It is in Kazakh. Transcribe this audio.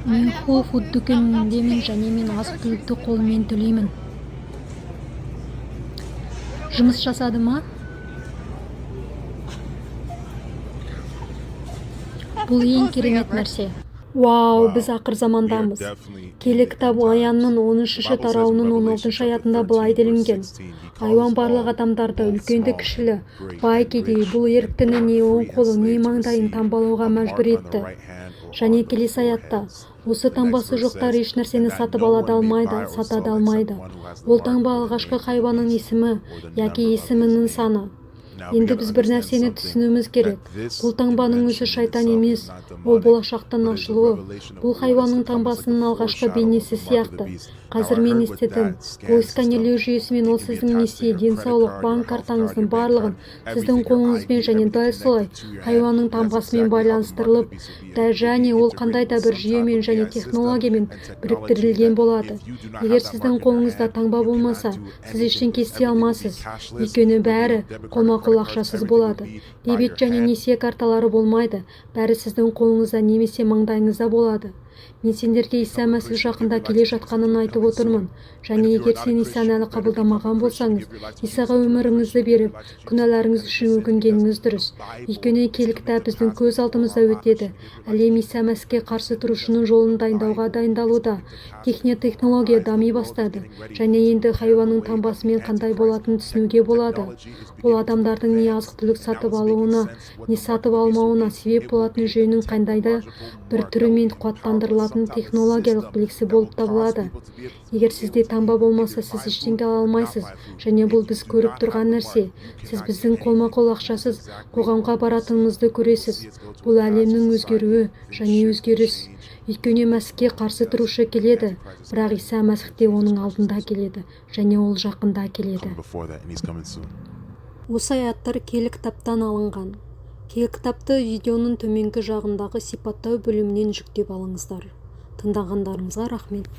Мен Whole Food дүкеніндемін және мен азық-түлікті қолмен төлеймін. Жұмыс жасады ма? Бұл ең керемет нәрсе. Вау, біз ақыр замандамыз. Киелі кітап Аянның 13-ші тарауының 16-шы аятында былай делінген. Айуан барлық адамдарды, үлкенді кішілі, бай кедей, бұл еріктіні не оң қолы, не маңдайын таңбалауға мәжбүр етті. Және келесі аятта, осы таңбасы жоқтар еш нәрсені сатып ала да алмайды, сата да алмайды. Ол таңба алғашқы хайуанның есімі, яки есімінің саны. Енді біз бір нәрсені түсінуіміз керек. Бұл таңбаның өзі шайтан емес, ол болашақтың ашылуы. Бұл хайуанның таңбасының алғашқы бейнесі сияқты. Қазір мен естедім. Бұл сканерлеу жүйесімен ол сіздің несие, денсаулық, банк картаңыздың барлығын сіздің қолыңызбен және дәл солай хайуанның таңбасымен байланыстырылып, және ол қандай да бір жүйемен және технологиямен біріктірілген болады. Егер сіздің қолыңызда таңба болмаса, сіз ештеңе істей алмайсыз. Өйткені бәрі қолма-қол ақшасыз болады. Дебет және несие карталары болмайды. Бәрі сіздің қолыңызда немесе маңдайыңызда болады. Мен сендерге Иса Мәсіх жақында келе жатқанын айтып отырмын. Және егер сен Исаны әлі қабылдамаған болсаңыз, Исаға өміріңізді беріп, күнәларыңыз үшін өкінгеніңіз дұрыс. Өйткені киелі кітап біздің көз алдымызда өтеді. Әлем Иса Мәсіхке қарсы тұрушының жолын дайындауға дайындалуда. Технология дами бастады. Және енді хайуанның таңбасымен қандай болатынын түсінуге болады. Ол адамдардың не азық-түлік сатып алуына, не сатып алмауына себеп болатын жүйенің қандай да бір түрімен қуаттандырылатын технологиялық белгісі болып табылады. Егер сізде таңба болмаса, сіз ештеңе ала алмайсыз, және бұл біз көріп тұрған нәрсе. Сіз біздің қолма-қол ақшасыз қоғамға баратынымызды көресіз. Бұл әлемнің өзгеруі және өзгеріс. Өйткені Мәсіхке қарсы тұрушы келеді, бірақ Иса Мәсіх те оның алдында келеді, және ол жақында келеді. Осы аяттар киелі кітаптан алынған. Киелі кітапты видеоның төменгі жағындағы сипаттау бөлімінен жүктеп алыңыздар. Тыңдағандарыңызға рахмет.